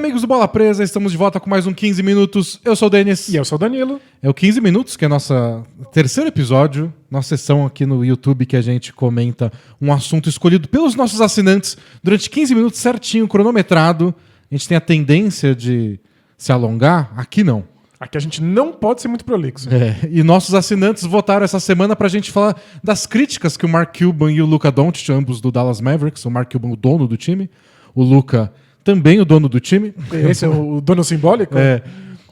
amigos do Bola Presa, estamos de volta com mais um 15 Minutos. Eu sou o Denis. E eu sou o Danilo. É o 15 Minutos, que é nosso terceiro episódio, nossa sessão aqui no YouTube que a gente comenta um assunto escolhido pelos nossos assinantes durante 15 minutos certinho, cronometrado. A gente tem a tendência de se alongar, aqui não. Aqui a gente não pode ser muito prolixo. E nossos assinantes votaram essa semana pra gente falar das críticas que o Mark Cuban e o Luka Doncic, ambos do Dallas Mavericks, o Mark Cuban o dono do time, o Luka também o dono do time. Esse é o dono simbólico?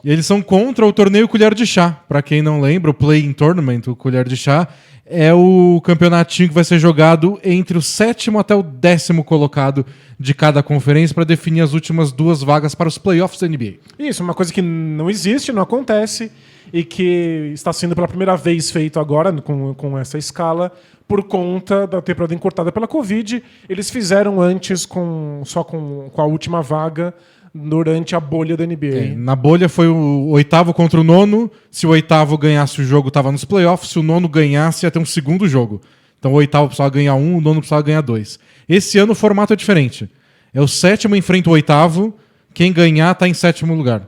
Eles são contra o torneio Colher de Chá. Pra quem não lembra, o Play-in Tournament, o Colher de Chá, é o campeonatinho que vai ser jogado entre o 7º até o 10º colocado de cada conferência para definir as últimas duas vagas para os playoffs da NBA. Isso, uma coisa que não existe, não acontece e que está sendo pela primeira vez feito agora com essa escala por conta da temporada encurtada pela Covid. Eles fizeram antes só com a última vaga durante a bolha da NBA. Na bolha foi o 8º contra o 9º. Se o 8º ganhasse o jogo, estava nos playoffs. Se o 9º ganhasse, ia ter um segundo jogo. Então o 8º precisava ganhar 1, o 9º precisava ganhar 2. Esse ano o formato é diferente. É o 7º enfrenta o 8º. Quem ganhar está em 7º lugar.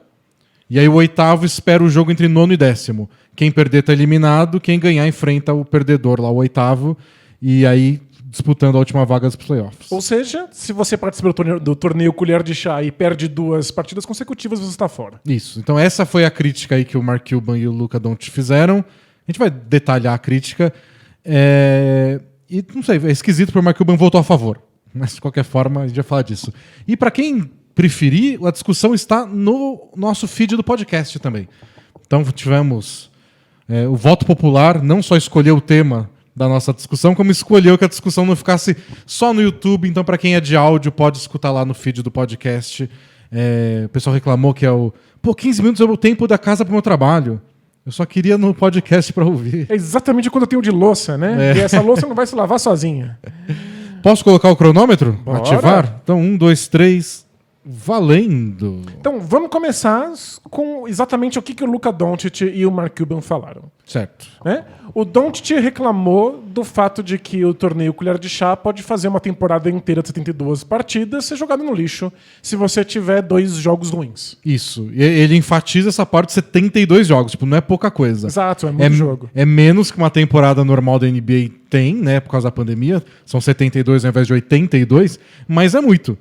E aí o 8º espera o jogo entre 9º e 10º. Quem perder está eliminado. Quem ganhar enfrenta o perdedor lá, o 8º. E aí disputando a última vaga dos playoffs. Ou seja, se você participa do torneio Colher de Chá e perde 2 partidas consecutivas, você está fora. Isso. Então essa foi a crítica aí que o Mark Cuban e o Luka Doncic fizeram. A gente vai detalhar a crítica. E não sei, é esquisito porque o Mark Cuban votou a favor. Mas de qualquer forma, a gente vai falar disso. E para quem preferir, a discussão está no nosso feed do podcast também. Então tivemos o voto popular, não só escolheu o tema da nossa discussão, como escolheu que a discussão não ficasse só no YouTube. Então, para quem é de áudio, pode escutar lá no feed do podcast. O pessoal reclamou que 15 minutos é o tempo da casa para o meu trabalho. Eu só queria no podcast para ouvir. É exatamente quando eu tenho de louça, né? E essa louça não vai se lavar sozinha. Posso colocar o cronômetro? Bora. Ativar? Então, 1, 2, 3... Valendo! Então, vamos começar com exatamente o que o Luka Doncic e o Mark Cuban falaram. Certo. Né? O Doncic reclamou do fato de que o torneio Colher de Chá pode fazer uma temporada inteira de 72 partidas ser jogado no lixo se você tiver 2 jogos ruins. Isso. Ele enfatiza essa parte de 72 jogos. Tipo, não é pouca coisa. Exato, é muito jogo. É menos que uma temporada normal da NBA tem, né? Por causa da pandemia. São 72 ao invés de 82. Mas é muito.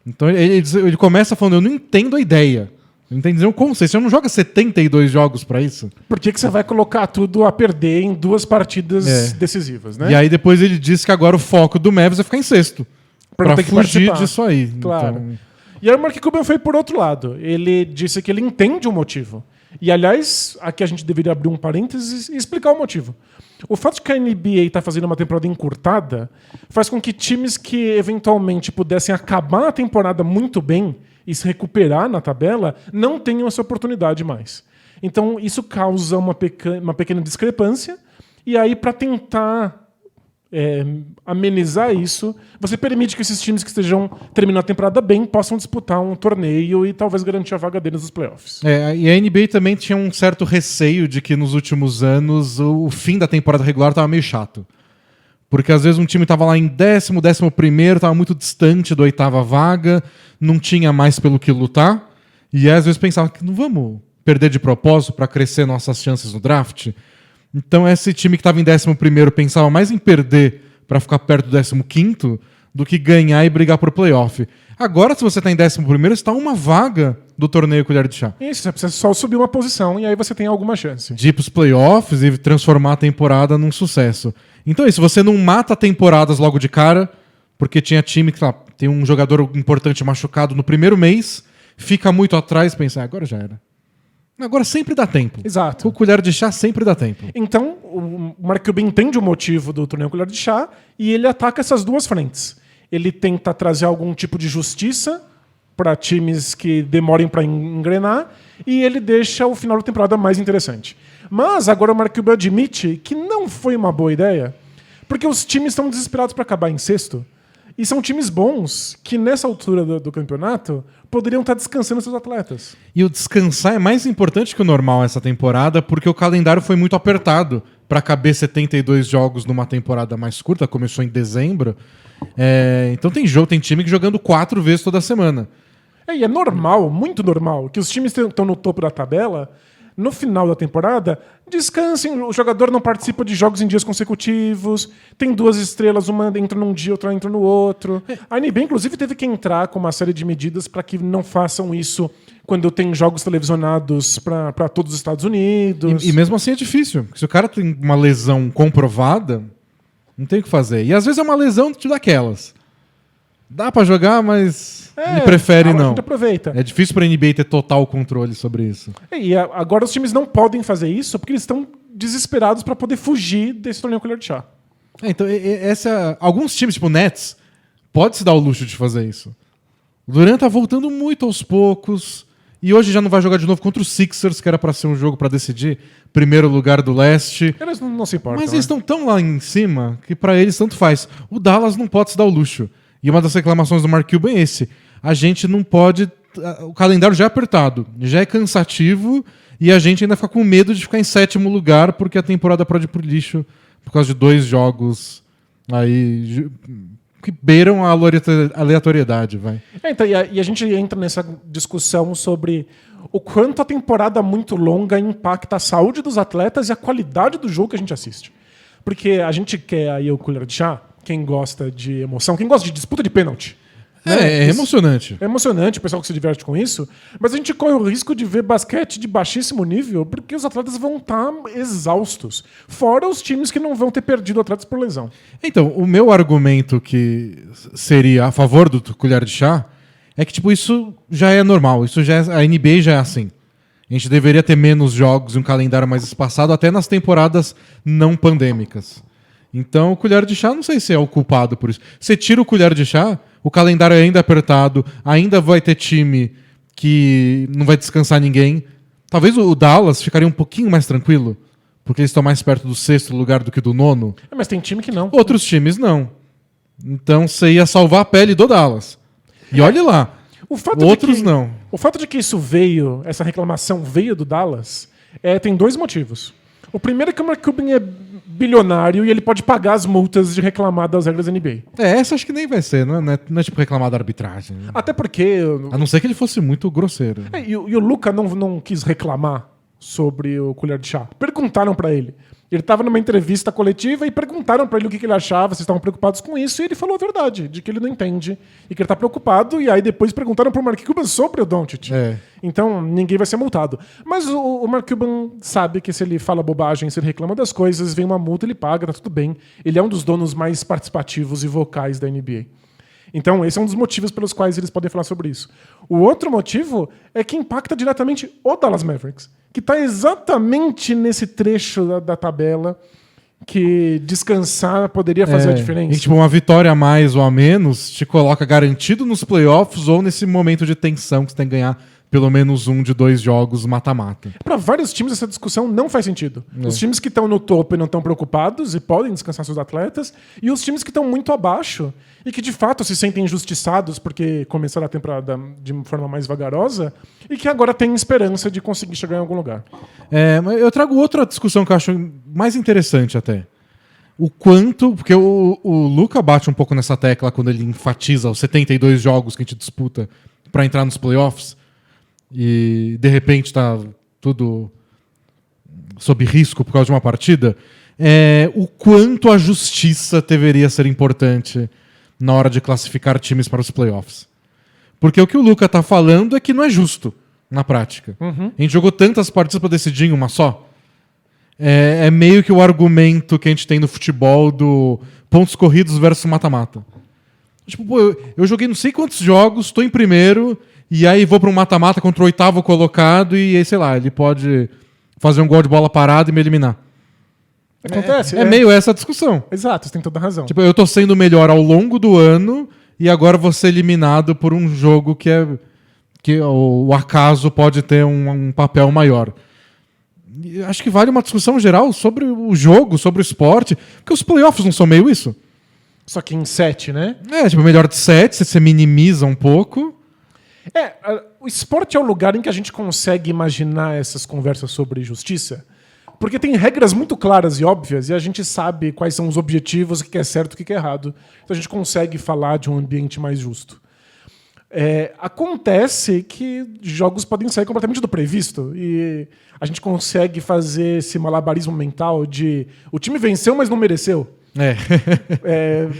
Então ele começa falando, eu não entendo a ideia. Eu não entendo o conceito. Você não joga 72 jogos pra isso? Por que você vai colocar tudo a perder em 2 partidas decisivas, né? E aí depois ele diz que agora o foco do Mavericks é ficar em sexto. Pra fugir disso aí. Claro. Então... E aí o Mark Cuban foi por outro lado. Ele disse que ele entende o motivo. E, aliás, aqui a gente deveria abrir um parênteses e explicar o motivo. O fato de que a NBA está fazendo uma temporada encurtada faz com que times que eventualmente pudessem acabar a temporada muito bem e se recuperar na tabela não tenham essa oportunidade mais. Então, isso causa uma pequena discrepância. E aí, para tentar amenizar isso, você permite que esses times que estejam terminando a temporada bem possam disputar um torneio e talvez garantir a vaga deles nos playoffs. E a NBA também tinha um certo receio de que nos últimos anos o fim da temporada regular estava meio chato. Porque às vezes um time estava lá em 10º, 11º, estava muito distante da 8ª vaga, não tinha mais pelo que lutar, e às vezes pensava que não vamos perder de propósito para crescer nossas chances no draft. Então esse time que estava em 11º pensava mais em perder para ficar perto do 15º do que ganhar e brigar por playoff. Agora, se você está em 11º, você está uma vaga do torneio Colher de Chá. Isso, você precisa só subir uma posição e aí você tem alguma chance. De ir para os playoffs e transformar a temporada num sucesso. Então é isso, você não mata temporadas logo de cara, porque tinha time que tem um jogador importante machucado no primeiro mês, fica muito atrás e pensa, agora já era. Agora sempre dá tempo. Exato. O Colher de Chá sempre dá tempo. Então, o Mark Cuban entende o motivo do torneio Colher de Chá e ele ataca essas 2 frentes. Ele tenta trazer algum tipo de justiça para times que demorem para engrenar e ele deixa o final da temporada mais interessante. Mas agora o Mark Cuban admite que não foi uma boa ideia, porque os times estão desesperados para acabar em sexto. E são times bons que, nessa altura do campeonato, poderiam estar descansando seus atletas. E o descansar é mais importante que o normal essa temporada, porque o calendário foi muito apertado para caber 72 jogos numa temporada mais curta, começou em dezembro. Então tem time que jogando 4 vezes toda semana. E é normal, muito normal, que os times que estão no topo da tabela, no final da temporada, descansem, o jogador não participa de jogos em dias consecutivos, tem 2 estrelas, uma entra num dia, outra entra no outro. A NBA, inclusive, teve que entrar com uma série de medidas para que não façam isso quando tem jogos televisionados para todos os Estados Unidos. E mesmo assim é difícil, porque se o cara tem uma lesão comprovada, não tem o que fazer. E às vezes é uma lesão tipo daquelas. Dá pra jogar, mas ele prefere a não. gente aproveita. É difícil pra NBA ter total controle sobre isso. E agora os times não podem fazer isso porque eles estão desesperados para poder fugir desse torneio colher de chá. Então, alguns times, tipo o Nets, pode se dar o luxo de fazer isso. O Durant tá voltando muito aos poucos. E hoje já não vai jogar de novo contra os Sixers, que era pra ser um jogo pra decidir primeiro lugar do leste. Eles não se importam. Mas eles estão tão lá em cima que pra eles tanto faz. O Dallas não pode se dar o luxo. E uma das reclamações do Mark Cuban é esse. A gente não pode... O calendário já é apertado, já é cansativo e a gente ainda fica com medo de ficar em 7º lugar porque a temporada pode ir pro lixo por causa de 2 jogos aí que beiram a aleatoriedade, vai. Então, e a gente entra nessa discussão sobre o quanto a temporada muito longa impacta a saúde dos atletas e a qualidade do jogo que a gente assiste. Porque a gente quer aí o colher de chá, quem gosta de emoção, quem gosta de disputa de pênalti. É emocionante. É emocionante o pessoal que se diverte com isso, mas a gente corre o risco de ver basquete de baixíssimo nível porque os atletas vão estar exaustos. Fora os times que não vão ter perdido atletas por lesão. Então, o meu argumento que seria a favor do colher de chá é que tipo, isso já é normal. Isso já a NBA já é assim. A gente deveria ter menos jogos e um calendário mais espaçado até nas temporadas não pandêmicas. Então, o colher de chá, não sei se é o culpado por isso. Você tira o colher de chá, o calendário é ainda apertado, ainda vai ter time que não vai descansar ninguém. Talvez o Dallas ficaria um pouquinho mais tranquilo, porque eles estão mais perto do 6º lugar do que do 9º. Mas tem time que não. Outros times não. Então, você ia salvar a pele do Dallas. E olhe lá. Outros não. O fato de que essa reclamação veio do Dallas, tem 2 motivos. O primeiro é que o Mark Cuban é bilionário e ele pode pagar as multas de reclamar das regras da NBA. Essa acho que nem vai ser, não é tipo reclamar da arbitragem. Né? Até porque... A não ser que ele fosse muito grosseiro. E o Luka não quis reclamar sobre o colher de chá. Perguntaram pra ele. Ele estava numa entrevista coletiva e perguntaram pra ele o que ele achava, se estavam preocupados com isso, e ele falou a verdade, de que ele não entende e que ele tá preocupado, e aí depois perguntaram pro Mark Cuban sobre o Doncic. Então, ninguém vai ser multado. Mas o Mark Cuban sabe que se ele fala bobagem, se ele reclama das coisas, vem uma multa, ele paga, tá tudo bem. Ele é um dos donos mais participativos e vocais da NBA. Então, esse é um dos motivos pelos quais eles podem falar sobre isso. O outro motivo é que impacta diretamente o Dallas Mavericks, que está exatamente nesse trecho da tabela que descansar poderia fazer a diferença. E, tipo, uma vitória a mais ou a menos te coloca garantido nos playoffs ou nesse momento de tensão que você tem que ganhar pelo menos um de 2 jogos mata-mata. Para vários times, essa discussão não faz sentido. Os times que estão no topo e não estão preocupados e podem descansar seus atletas, e os times que estão muito abaixo e que, de fato, se sentem injustiçados porque começaram a temporada de forma mais vagarosa e que agora têm esperança de conseguir chegar em algum lugar. Mas eu trago outra discussão que eu acho mais interessante até. O quanto... Porque o Luka bate um pouco nessa tecla quando ele enfatiza os 72 jogos que a gente disputa para entrar nos playoffs. E de repente está tudo sob risco por causa de uma partida, o quanto a justiça deveria ser importante na hora de classificar times para os playoffs. Porque o que o Luka está falando é que não é justo na prática. A gente jogou tantas partidas para decidir em uma só. É meio que o argumento que a gente tem no futebol do pontos corridos versus mata-mata. Tipo, pô, eu joguei não sei quantos jogos, estou em primeiro... E aí vou para um mata-mata contra o 8º colocado e aí, sei lá, ele pode fazer um gol de bola parada e me eliminar. Acontece. É meio essa a discussão. Exato, você tem toda a razão. Tipo, eu tô sendo melhor ao longo do ano e agora vou ser eliminado por um jogo que o acaso pode ter um papel maior. E acho que vale uma discussão geral sobre o jogo, sobre o esporte, porque os playoffs não são meio isso. Só que em 7, né? Tipo, melhor de 7, você minimiza um pouco. O esporte é o lugar em que a gente consegue imaginar essas conversas sobre justiça, porque tem regras muito claras e óbvias e a gente sabe quais são os objetivos, o que é certo e o que é errado. Então a gente consegue falar de um ambiente mais justo. Acontece que jogos podem sair completamente do previsto e a gente consegue fazer esse malabarismo mental de o time venceu, mas não mereceu.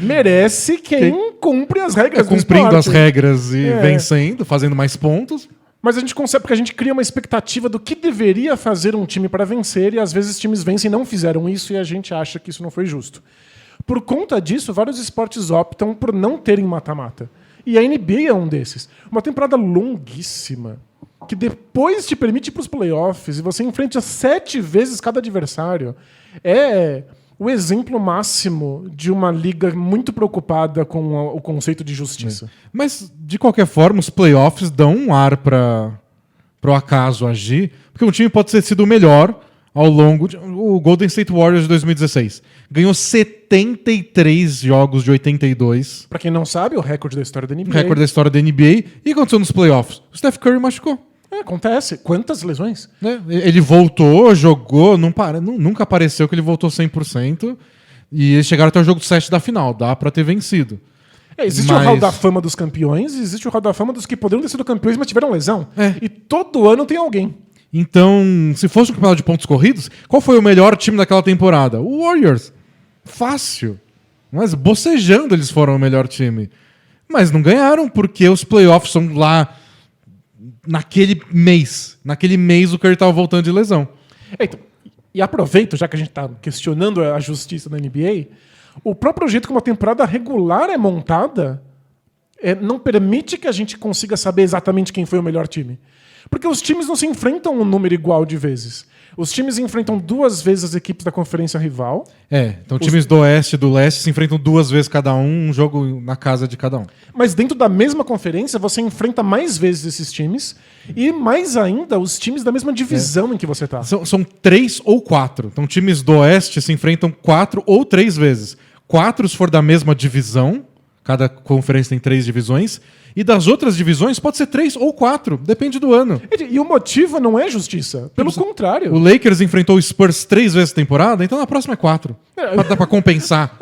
Merece quem cumpre as regras do cumprindo esporte. as regras e vencendo, fazendo mais pontos. Mas a gente consegue, porque a gente cria uma expectativa do que deveria fazer um time para vencer e às vezes times vencem e não fizeram isso e a gente acha que isso não foi justo. Por conta disso, vários esportes optam por não terem mata-mata. E a NBA é um desses. Uma temporada longuíssima, que depois te permite ir para os playoffs e você enfrenta 7 vezes cada adversário. É o exemplo máximo de uma liga muito preocupada com o conceito de justiça. Mas, de qualquer forma, os playoffs dão um ar para o acaso agir, porque um time pode ter sido o melhor ao longo o Golden State Warriors de 2016. Ganhou 73 jogos de 82. Pra quem não sabe, o recorde da história da NBA. O recorde da história da NBA. E aconteceu nos playoffs? O Steph Curry machucou. Acontece. Quantas lesões? Ele voltou, jogou, nunca apareceu que ele voltou 100%. E eles chegaram até o jogo 7 da final. Dá pra ter vencido. Existe o Hall da Fama dos campeões e existe o Hall da Fama dos que poderiam ter sido campeões, mas tiveram lesão. E todo ano tem alguém. Então, se fosse um campeonato de pontos corridos, qual foi o melhor time daquela temporada? O Warriors. Fácil. Mas bocejando eles foram o melhor time. Mas não ganharam porque os playoffs são lá naquele mês. Naquele mês o Curry estava voltando de lesão. Então, e aproveito, já que a gente está questionando a justiça da NBA, o próprio jeito como a temporada regular é montada não permite que a gente consiga saber exatamente quem foi o melhor time. Porque os times não se enfrentam um número igual de vezes. Os times enfrentam 2 vezes as equipes da conferência rival. Então times do Oeste e do Leste se enfrentam 2 vezes cada um jogo na casa de cada um. Mas dentro da mesma conferência, você enfrenta mais vezes esses times e, mais ainda, os times da mesma divisão em que você está. São 3 ou 4. Então times do Oeste se enfrentam 4 ou 3 vezes. 4 se for da mesma divisão, cada conferência tem 3 divisões. E das outras divisões pode ser 3 ou 4, depende do ano. E o motivo não é justiça. Pelo contrário. O Lakers enfrentou o Spurs 3 vezes a temporada, então na próxima é 4. Dá pra compensar.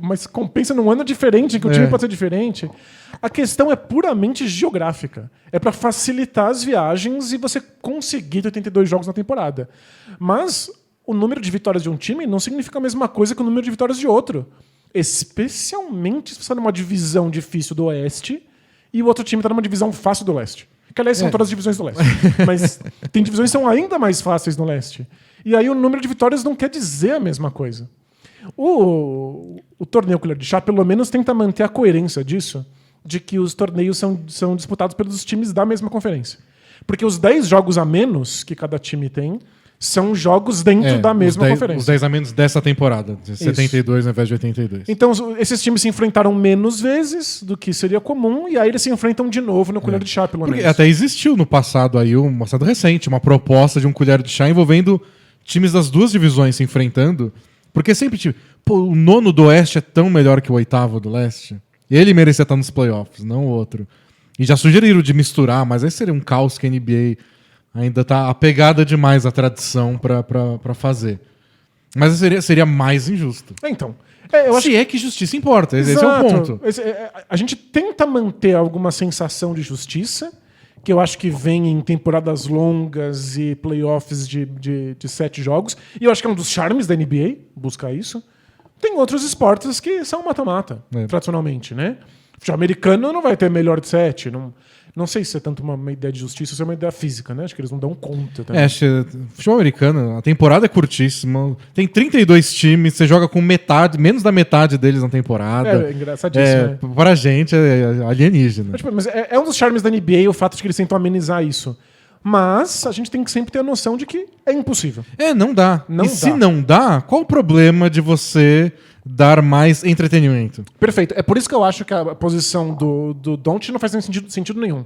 Mas compensa num ano diferente, em que o time pode ser diferente. A questão é puramente geográfica. É para facilitar as viagens e você conseguir 82 jogos na temporada. Mas o número de vitórias de um time não significa a mesma coisa que o número de vitórias de outro. Especialmente se você está numa divisão difícil do Oeste e o outro time está numa divisão fácil do Leste. Que, aliás, são todas as divisões do Leste. Mas tem divisões que são ainda mais fáceis no Leste. E aí o número de vitórias não quer dizer a mesma coisa. O torneio Colher de Chá, pelo menos, tenta manter a coerência disso, de que os torneios são disputados pelos times da mesma conferência. Porque os 10 jogos a menos que cada time tem são jogos dentro da mesma conferência. Os 10 a menos dessa temporada, de 72 ao invés de 82. Então, esses times se enfrentaram menos vezes do que seria comum, e aí eles se enfrentam de novo no Colher de Chá, pelo menos. Até existiu no passado, um passado recente, uma proposta de um Colher de Chá envolvendo times das 2 divisões se enfrentando, porque sempre o 9º do Oeste é tão melhor que o 8º do Leste. Ele merecia estar nos playoffs, não o outro. E já sugeriram de misturar, mas aí seria um caos que a NBA ainda tá apegada demais à tradição pra fazer. Mas seria mais injusto. Então, se é que justiça importa. Esse é o ponto. A gente tenta manter alguma sensação de justiça, que eu acho que vem em temporadas longas e playoffs de 7 jogos. E eu acho que é um dos charmes da NBA buscar isso. Tem outros esportes que são mata-mata, tradicionalmente, né? O futebol americano não vai ter melhor de 7. Não sei se é tanto uma ideia de justiça ou se é uma ideia física, né? Acho que eles não dão conta também. Acho que futebol americano, a temporada é curtíssima. Tem 32 times, você joga com menos da metade deles na temporada. É engraçadíssimo. Pra gente é alienígena. Mas é um dos charmes da NBA o fato de que eles tentam amenizar isso. Mas a gente tem que sempre ter a noção de que é impossível. Não dá. Se não dá, qual o problema de você dar mais entretenimento? Perfeito. É por isso que eu acho que a posição do Doncic não faz sentido nenhum.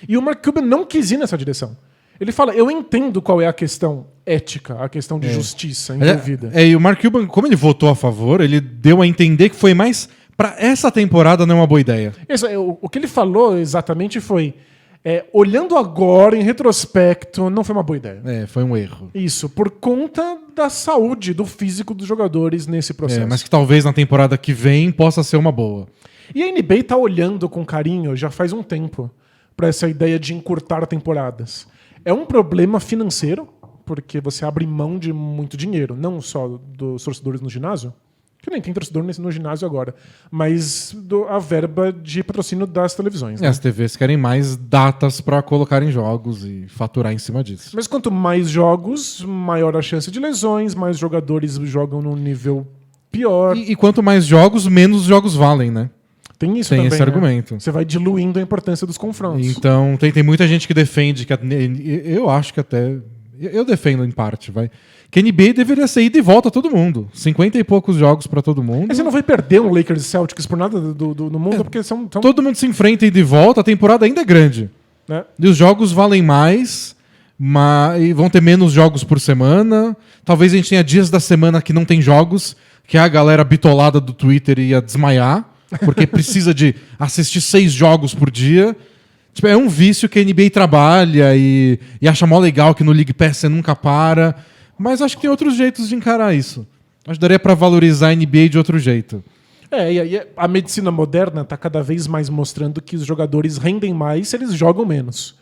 E o Mark Cuban não quis ir nessa direção. Ele fala, eu entendo qual é a questão ética, a questão de justiça envolvida. E o Mark Cuban, como ele votou a favor, ele deu a entender que foi mais para essa temporada não é uma boa ideia. Isso, o que ele falou exatamente foi... olhando agora, em retrospecto, não foi uma boa ideia. Foi um erro. Isso, por conta da saúde, do físico dos jogadores nesse processo. Mas que talvez na temporada que vem possa ser uma boa. E a NBA tá olhando com carinho já faz um tempo para essa ideia de encurtar temporadas. É um problema financeiro, porque você abre mão de muito dinheiro, não só dos torcedores no ginásio, que nem tem torcedor no ginásio agora, mas a verba de patrocínio das televisões. Né? As TVs querem mais datas para colocar em jogos e faturar em cima disso. Mas quanto mais jogos, maior a chance de lesões, mais jogadores jogam num nível pior. E quanto mais jogos, menos jogos valem, né? Tem isso Tem também, esse argumento. Você vai diluindo a importância dos confrontos. Então, tem muita gente que defende que eu acho que até eu defendo em parte, vai. Que a NBA deveria ser ida e volta todo mundo. 50 e poucos jogos pra todo mundo. Mas você não vai perder um Lakers e Celtics por nada no mundo, porque são... Todo mundo se enfrenta ida e volta, a temporada ainda é grande. Né? E os jogos valem mais, e vão ter menos jogos por semana. Talvez a gente tenha dias da semana que não tem jogos, que a galera bitolada do Twitter ia desmaiar, porque precisa de assistir 6 jogos por dia. Tipo, é um vício que a NBA trabalha e acha mó legal que no League Pass você nunca para. Mas acho que tem outros jeitos de encarar isso. Acho que daria pra valorizar a NBA de outro jeito. E aí a medicina moderna tá cada vez mais mostrando que os jogadores rendem mais se eles jogam menos.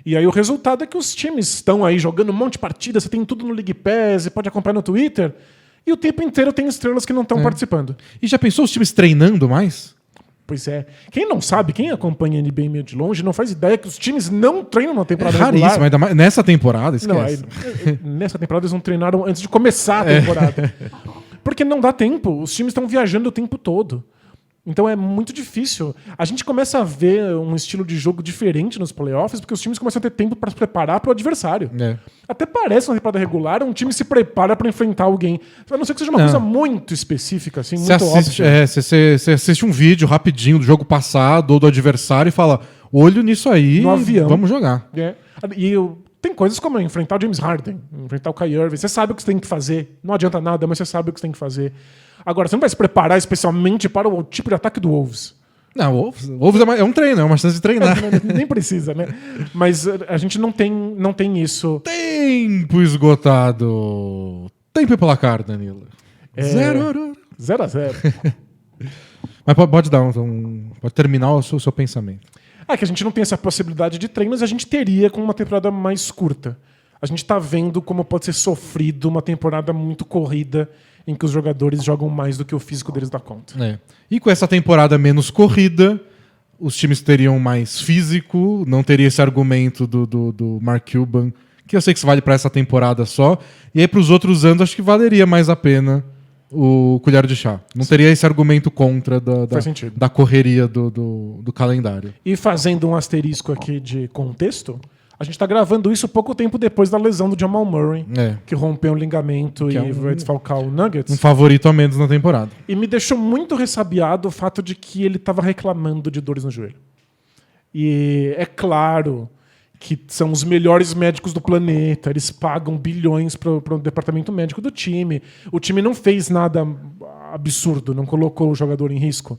E aí o resultado é que os times estão aí jogando um monte de partidas, você tem tudo no League Pass, você pode acompanhar no Twitter, e o tempo inteiro tem estrelas que não estão participando. E já pensou os times treinando mais? Pois é. Quem não sabe, quem acompanha a NBA meio de longe, não faz ideia que os times não treinam na temporada raríssimo, regular. ainda mais nessa temporada, Não, esquece. nessa temporada eles não treinaram antes de começar a temporada. Porque não dá tempo. Os times estão viajando o tempo todo. Então é muito difícil. A gente começa a ver um estilo de jogo diferente nos playoffs, porque os times começam a ter tempo para se preparar para o adversário. É. Até parece uma temporada regular, um time se prepara para enfrentar alguém. A não ser que seja uma coisa muito específica, assim, muito óbvia. Você assiste um vídeo rapidinho do jogo passado ou do adversário e fala: olho nisso aí, No avião. vamos jogar. Tem coisas como enfrentar o James Harden, enfrentar o Kyrie Irving. Você sabe o que você tem que fazer. Não adianta nada, mas você sabe o que você tem que fazer. Agora, você não vai se preparar especialmente para o tipo de ataque do Wolves. Não, Wolves é um treino, é uma chance de treinar. Nem precisa, né? Mas a gente não tem isso. Tempo esgotado. Tempo e placar, Danilo. 0-0. 0-0. Mas pode dar pode terminar o seu pensamento. Que a gente não tem essa possibilidade de treinos, a gente teria com uma temporada mais curta. A gente tá vendo como pode ser sofrido uma temporada muito corrida em que os jogadores jogam mais do que o físico deles dá conta. E com essa temporada menos corrida, os times teriam mais físico, não teria esse argumento do Mark Cuban, que eu sei que isso vale para essa temporada só, e aí para os outros anos acho que valeria mais a pena o colher de chá. Não teria esse argumento contra da correria do calendário. E fazendo um asterisco aqui de contexto, a gente está gravando isso pouco tempo depois da lesão do Jamal Murray, que rompeu um ligamento e vai desfalcar o Nuggets. Um favorito a menos na temporada. E me deixou muito ressabiado o fato de que ele estava reclamando de dores no joelho. E é claro que são os melhores médicos do planeta, eles pagam bilhões para o departamento médico do time. O time não fez nada absurdo, não colocou o jogador em risco.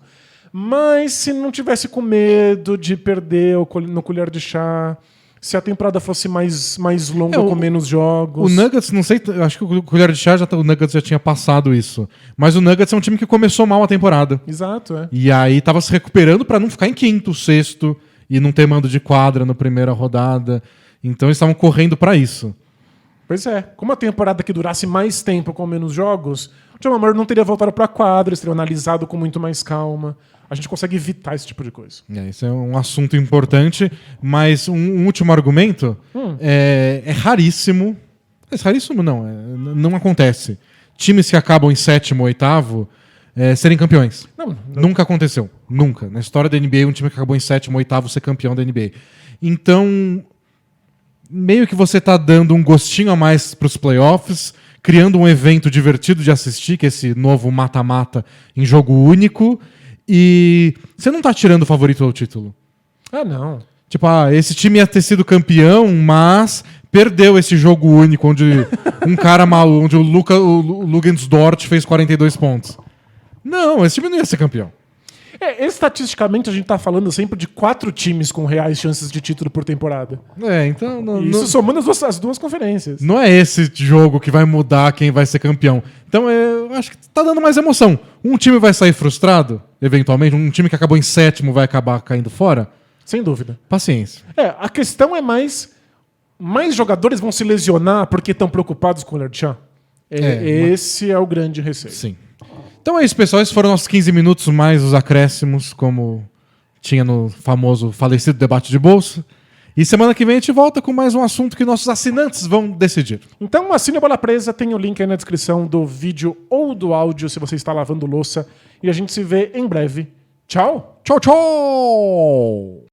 Mas se não tivesse com medo de perder no colher de chá, se a temporada fosse mais longa, com menos jogos... O Nuggets, não sei, acho que o colher de chá, o Nuggets já tinha passado isso. Mas o Nuggets é um time que começou mal a temporada. Exato, E aí tava se recuperando para não ficar em quinto, sexto, e não ter mando de quadra na primeira rodada. Então eles estavam correndo para isso. Pois é. Como a temporada que durasse mais tempo com menos jogos, o Jamal Murray não teria voltado para a quadra, eles teriam analisado com muito mais calma. A gente consegue evitar esse tipo de coisa. Isso é um assunto importante, mas um último argumento é raríssimo. Raríssimo não, não acontece. Times que acabam em sétimo ou oitavo serem campeões. Não. Nunca aconteceu. Nunca. Na história da NBA, um time que acabou em sétimo ou oitavo ser campeão da NBA. Então, meio que você tá dando um gostinho a mais pros playoffs, criando um evento divertido de assistir, que é esse novo mata-mata em jogo único, e você não tá tirando o favorito ao título. Não. Tipo, esse time ia ter sido campeão, mas perdeu esse jogo único, onde um cara maluco, onde o Lugens Dort fez 42 pontos. Não, esse time não ia ser campeão. Estatisticamente, a gente tá falando sempre de 4 times com reais chances de título por temporada. Então... Isso somando as duas conferências. Não é esse jogo que vai mudar quem vai ser campeão. Então eu acho que tá dando mais emoção. Um time vai sair frustrado, eventualmente. Um time que acabou em 7º vai acabar caindo fora. Sem dúvida. Paciência. A questão é mais jogadores vão se lesionar porque estão preocupados com o Lerchan. Esse é o grande receio. Sim. Então é isso, pessoal. Esses foram nossos 15 minutos mais os acréscimos, como tinha no famoso falecido debate de bolsa. E semana que vem a gente volta com mais um assunto que nossos assinantes vão decidir. Então assine a Bola Presa, tem o link aí na descrição do vídeo ou do áudio se você está lavando louça. E a gente se vê em breve. Tchau! Tchau, tchau!